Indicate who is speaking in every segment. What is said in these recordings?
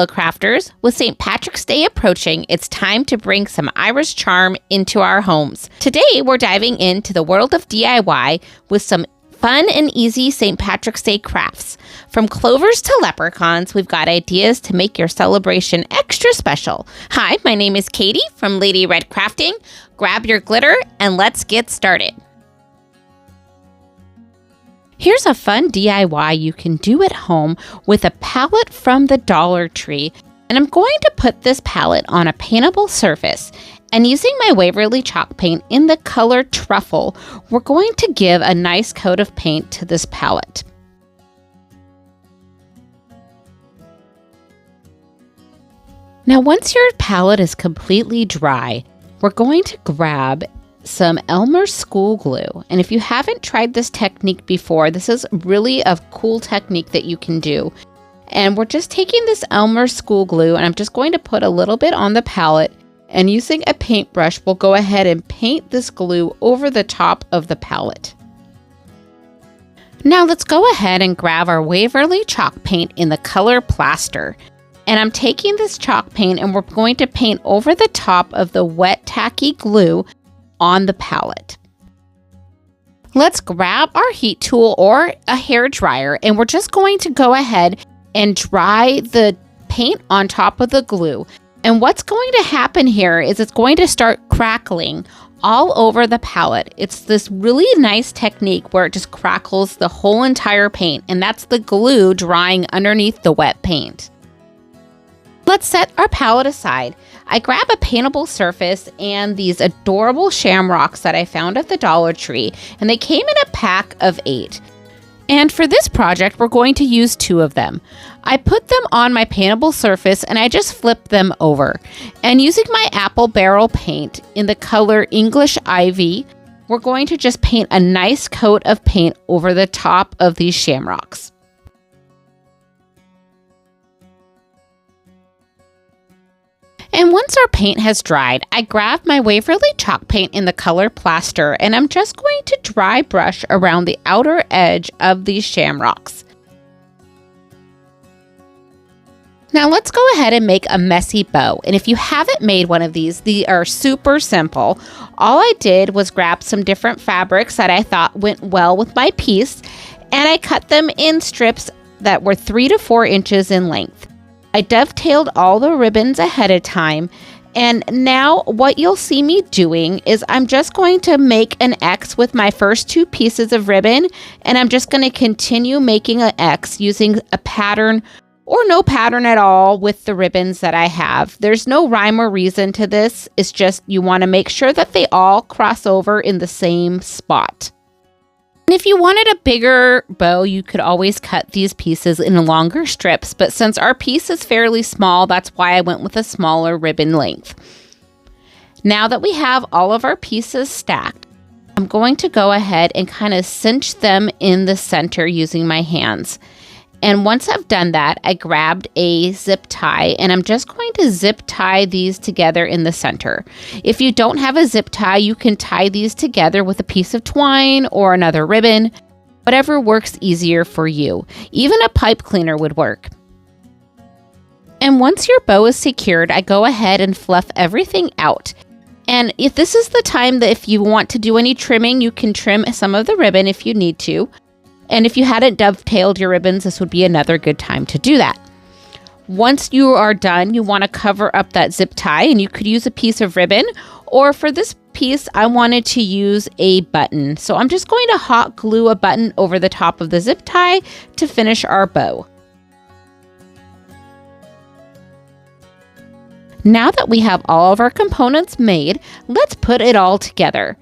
Speaker 1: fellow crafters. With St. Patrick's Day approaching, it's time to bring some Irish charm into our homes. Today, we're diving into the world of DIY with some fun and easy St. Patrick's Day crafts. From clovers to leprechauns, we've got ideas to make your celebration extra special. Hi, my name is Katie from Lady Red Crafting. Grab your glitter and let's get started. Here's a fun DIY you can do at home with a palette from the Dollar Tree. And I'm going to put this palette on a paintable surface. And using my Waverly chalk paint in the color Truffle, we're going to give a nice coat of paint to this palette. Now, once your palette is completely dry, we're going to grab some Elmer's school glue. And if you haven't tried this technique before, this is really a cool technique that you can do. And we're just taking this Elmer's school glue and I'm just going to put a little bit on the palette, and using a paintbrush, we'll go ahead and paint this glue over the top of the palette. Now let's go ahead and grab our Waverly chalk paint in the color Plaster. And I'm taking this chalk paint and we're going to paint over the top of the wet tacky glue on the palette. Let's grab our heat tool or a hair dryer and we're just going to go ahead and dry the paint on top of the glue. And what's going to happen here is it's going to start crackling all over the palette. It's this really nice technique where it just crackles the whole entire paint, and that's the glue drying underneath the wet paint. Let's set our palette aside. I grab a paintable surface and these adorable shamrocks that I found at the Dollar Tree, and they came in a pack of 8. And for this project, we're going to use 2 of them. I put them on my paintable surface and I just flipped them over. And using my apple barrel paint in the color English Ivy, we're going to just paint a nice coat of paint over the top of these shamrocks. And once our paint has dried, I grabbed my Waverly chalk paint in the color Plaster, and I'm just going to dry brush around the outer edge of these shamrocks. Now let's go ahead and make a messy bow. And if you haven't made one of these, they are super simple. All I did was grab some different fabrics that I thought went well with my piece, and I cut them in strips that were 3 to 4 inches in length. I dovetailed all the ribbons ahead of time, and now what you'll see me doing is I'm just going to make an X with my first 2 pieces of ribbon, and I'm just going to continue making an X using a pattern or no pattern at all with the ribbons that I have. There's no rhyme or reason to this. It's just you want to make sure that they all cross over in the same spot. And if you wanted a bigger bow, you could always cut these pieces in longer strips, but since our piece is fairly small, that's why I went with a smaller ribbon length. Now that we have all of our pieces stacked, I'm going to go ahead and kind of cinch them in the center using my hands. And once I've done that, I grabbed a zip tie and I'm just going to zip tie these together in the center. If you don't have a zip tie, you can tie these together with a piece of twine or another ribbon, whatever works easier for you. Even a pipe cleaner would work. And once your bow is secured, I go ahead and fluff everything out. And if this is the time that if you want to do any trimming, you can trim some of the ribbon if you need to. And if you hadn't dovetailed your ribbons, this would be another good time to do that. Once you are done, you want to cover up that zip tie, and you could use a piece of ribbon, or for this piece, I wanted to use a button. So I'm just going to hot glue a button over the top of the zip tie to finish our bow. Now that we have all of our components made, let's put it all together.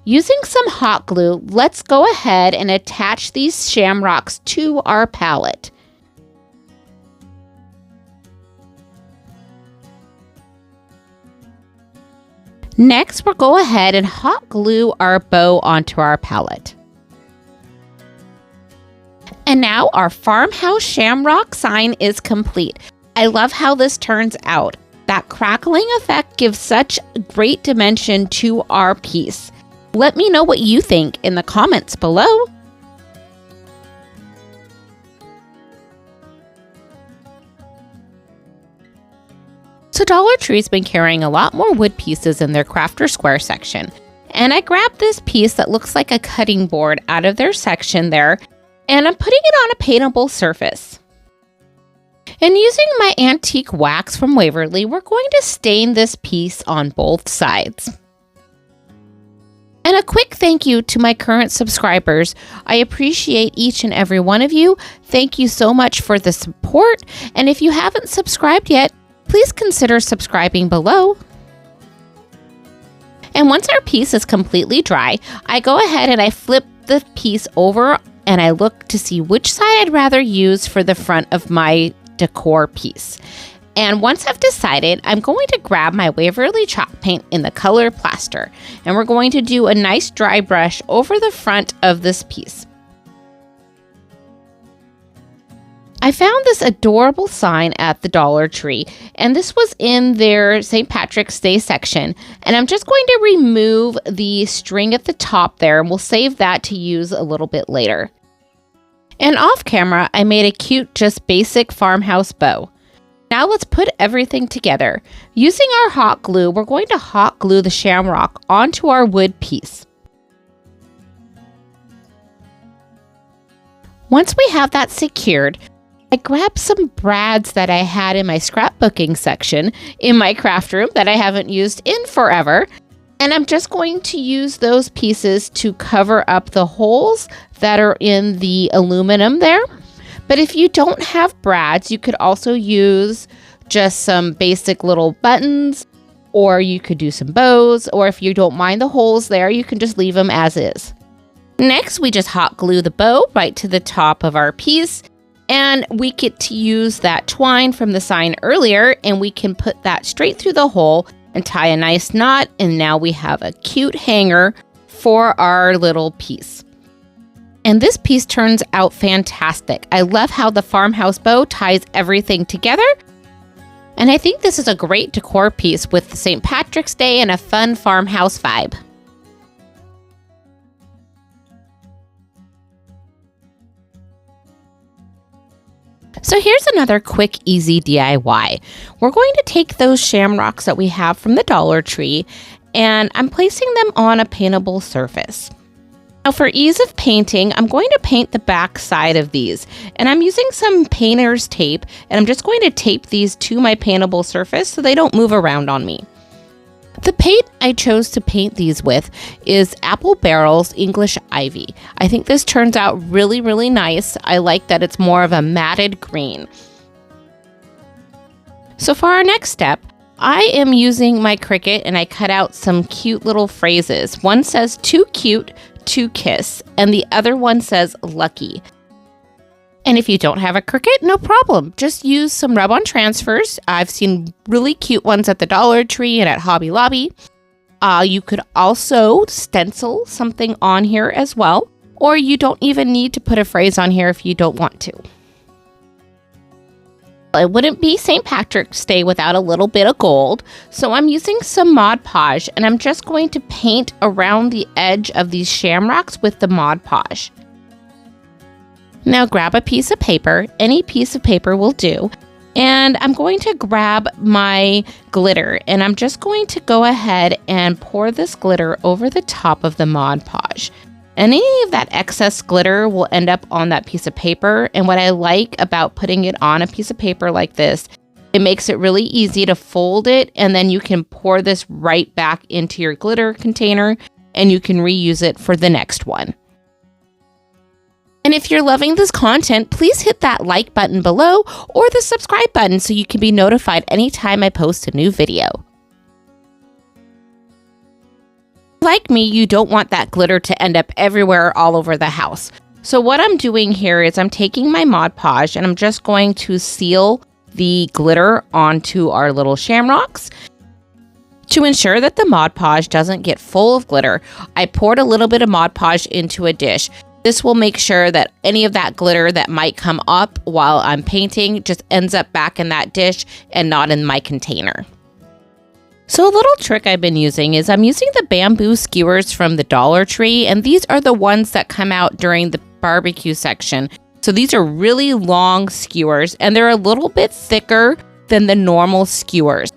Speaker 1: Using some hot glue, let's go ahead and attach these shamrocks to our palette. Next, we'll go ahead and hot glue our bow onto our palette. And now our farmhouse shamrock sign is complete. I love how this turns out. That crackling effect gives such great dimension to our piece. Let me know what you think in the comments below. Dollar Tree's been carrying a lot more wood pieces in their Crafter Square section. And I grabbed this piece that looks like a cutting board out of their section there, and I'm putting it on a paintable surface. And using my antique wax from Waverly, we're going to stain this piece on both sides. And a quick thank you to my current subscribers. I appreciate each and every one of you. Thank you so much for the support. And if you haven't subscribed yet, please consider subscribing below. And once our piece is completely dry, I go ahead and I flip the piece over and I look to see which side I'd rather use for the front of my decor piece. And once I've decided, I'm going to grab my Waverly chalk paint in the color Plaster, and we're going to do a nice dry brush over the front of this piece. I found this adorable sign at the Dollar Tree, and this was in their St. Patrick's Day section, and I'm just going to remove the string at the top there, and we'll save that to use a little bit later. And off camera, I made a cute, just basic farmhouse bow. Now let's put everything together. Using our hot glue, we're going to hot glue the shamrock onto our wood piece. Once we have that secured, I grabbed some brads that I had in my scrapbooking section in my craft room that I haven't used in forever. And I'm just going to use those pieces to cover up the holes that are in the aluminum there. But if you don't have brads, you could also use just some basic little buttons, or you could do some bows, or if you don't mind the holes there, you can just leave them as is. Next, we just hot glue the bow right to the top of our piece, and we get to use that twine from the sign earlier, and we can put that straight through the hole and tie a nice knot, and now we have a cute hanger for our little piece. And this piece turns out fantastic. I love how the farmhouse bow ties everything together. And I think this is a great decor piece with St. Patrick's Day and a fun farmhouse vibe. So here's another quick, easy DIY. We're going to take those shamrocks that we have from the Dollar Tree, and I'm placing them on a paintable surface. Now for ease of painting, I'm going to paint the back side of these, and I'm using some painter's tape, and I'm just going to tape these to my paintable surface so they don't move around on me. The paint I chose to paint these with is Apple Barrel's English Ivy. I think this turns out really, really nice. I like that it's more of a matted green. So for our next step, I am using my Cricut and I cut out some cute little phrases. One says too cute to kiss, and the other one says lucky. And if you don't have a Cricut, no problem. Just use some rub-on transfers. I've seen really cute ones at the Dollar Tree and at Hobby Lobby. You could also stencil something on here as well, or you don't even need to put a phrase on here if you don't want to. It wouldn't be St. Patrick's Day without a little bit of gold, so I'm using some Mod Podge, and I'm just going to paint around the edge of these shamrocks with the Mod Podge. Now grab a piece of paper, any piece of paper will do, and I'm going to grab my glitter, and I'm just going to go ahead and pour this glitter over the top of the Mod Podge. And any of that excess glitter will end up on that piece of paper. And what I like about putting it on a piece of paper like this, it makes it really easy to fold it, and then you can pour this right back into your glitter container and you can reuse it for the next one. And if you're loving this content, please hit that like button below or the subscribe button so you can be notified anytime I post a new video. Like me, you don't want that glitter to end up everywhere all over the house. So what I'm doing here is I'm taking my Mod Podge and I'm just going to seal the glitter onto our little shamrocks. To ensure that the Mod Podge doesn't get full of glitter, I poured a little bit of Mod Podge into a dish. This will make sure that any of that glitter that might come up while I'm painting just ends up back in that dish and not in my container. So a little trick I've been using is I'm using the bamboo skewers from the Dollar Tree, and these are the ones that come out during the barbecue section. So these are really long skewers, and they're a little bit thicker than the normal skewers.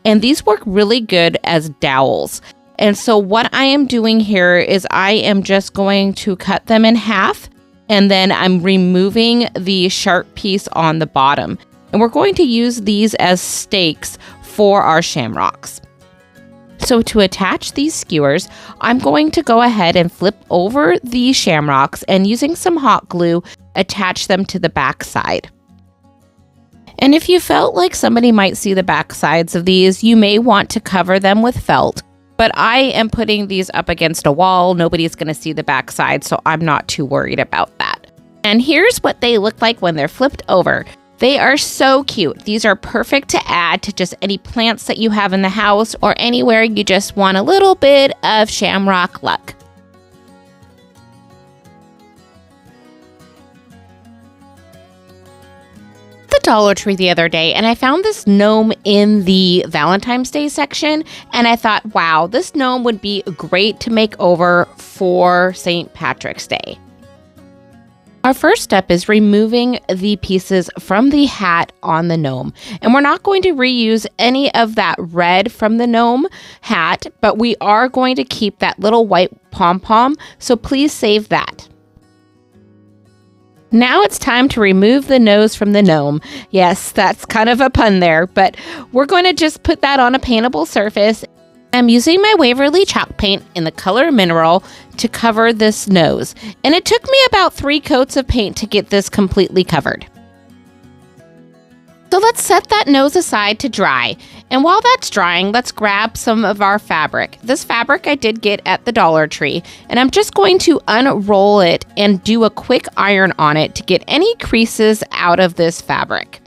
Speaker 1: and these work really good as dowels. And so what I am doing here is I am just going to cut them in half, and then I'm removing the sharp piece on the bottom. And we're going to use these as stakes for our shamrocks. So to attach these skewers, I'm going to go ahead and flip over the shamrocks and using some hot glue, attach them to the back side. And if you felt like somebody might see the back sides of these, you may want to cover them with felt. But I am putting these up against a wall. Nobody's going to see the back side, so I'm not too worried about that. And here's what they look like when they're flipped over. They are so cute. These are perfect to add to just any plants that you have in the house or anywhere you just want a little bit of shamrock luck. Dollar Tree the other day and I found this gnome in the Valentine's Day section, and I thought, wow, this gnome would be great to make over for St. Patrick's Day. Our first step is removing the pieces from the hat on the gnome, and we're not going to reuse any of that red from the gnome hat, but we are going to keep that little white pom-pom, so please save that. Now it's time to remove the nose from the gnome. Yes, that's kind of a pun there, but we're going to just put that on a paintable surface. I'm using my Waverly chalk paint in the color Mineral to cover this nose, and it took me about 3 coats of paint to get this completely covered. So let's set that nose aside to dry. And while that's drying, let's grab some of our fabric. This fabric I did get at the Dollar Tree, and I'm just going to unroll it and do a quick iron on it to get any creases out of this fabric.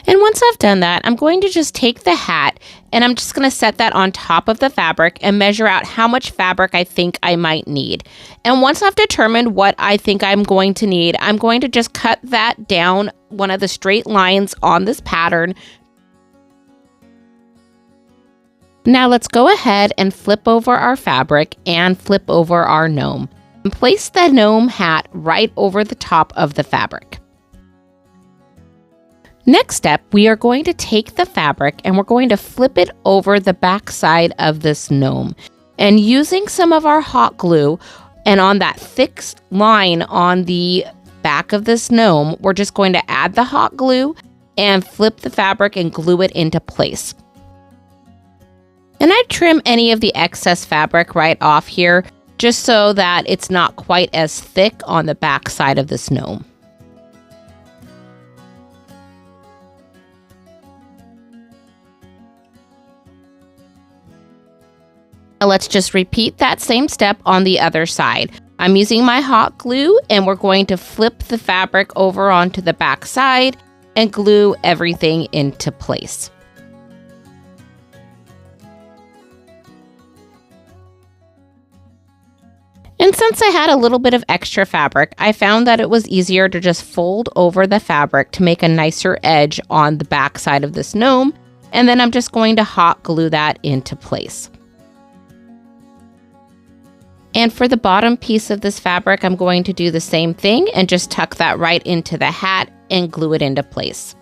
Speaker 1: And once I've done that, I'm going to just take the hat and I'm just going to set that on top of the fabric and measure out how much fabric I think I might need. And once I've determined what I think I'm going to need, I'm going to just cut that down one of the straight lines on this pattern. Now let's go ahead and flip over our fabric and flip over our gnome. And place the gnome hat right over the top of the fabric. Next step, we are going to take the fabric and we're going to flip it over the back side of this gnome. And using some of our hot glue and on that thick line on the back of this gnome, we're just going to add the hot glue and flip the fabric and glue it into place. And I trim any of the excess fabric right off here just so that it's not quite as thick on the back side of this gnome. Now let's just repeat that same step on the other side. I'm using my hot glue and we're going to flip the fabric over onto the back side and glue everything into place. And since I had a little bit of extra fabric, I found that it was easier to just fold over the fabric to make a nicer edge on the back side of this gnome. And then I'm just going to hot glue that into place. And for the bottom piece of this fabric, I'm going to do the same thing and just tuck that right into the hat and glue it into place.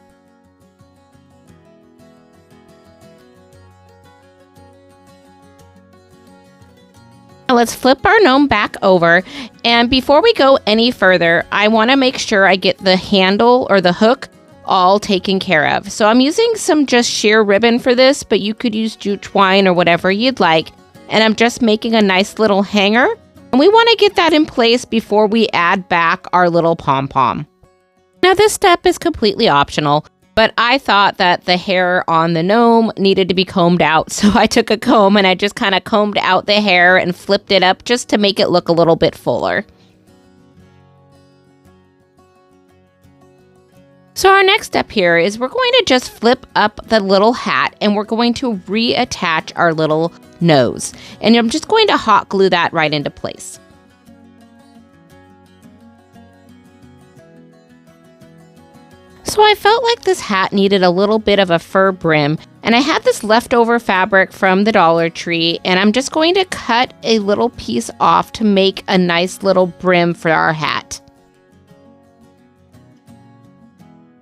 Speaker 1: Now let's flip our gnome back over, and before we go any further, I want to make sure I get the handle or the hook all taken care of. So I'm using some just sheer ribbon for this, but you could use jute twine or whatever you'd like. And I'm just making a nice little hanger. And we want to get that in place before we add back our little pom-pom. Now this step is completely optional, but I thought that the hair on the gnome needed to be combed out. So I took a comb and I just kind of combed out the hair and flipped it up just to make it look a little bit fuller. So our next step here is we're going to just flip up the little hat and we're going to reattach our little nose. And I'm just going to hot glue that right into place. So I felt like this hat needed a little bit of a fur brim, and I had this leftover fabric from the Dollar Tree, and I'm just going to cut a little piece off to make a nice little brim for our hat.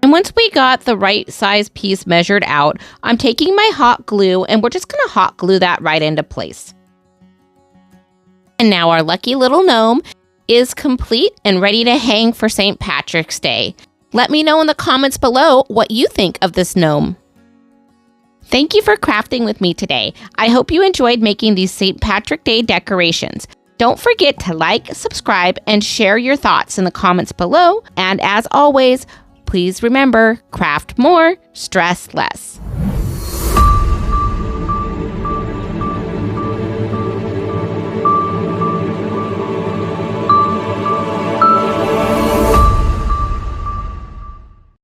Speaker 1: And once we got the right size piece measured out, I'm taking my hot glue and we're just going to hot glue that right into place. And now our lucky little gnome is complete and ready to hang for St. Patrick's Day. Let me know in the comments below what you think of this gnome. Thank you for crafting with me today. I hope you enjoyed making these St. Patrick's Day decorations. Don't forget to like, subscribe, and share your thoughts in the comments below. And as always, please remember, craft more, stress less.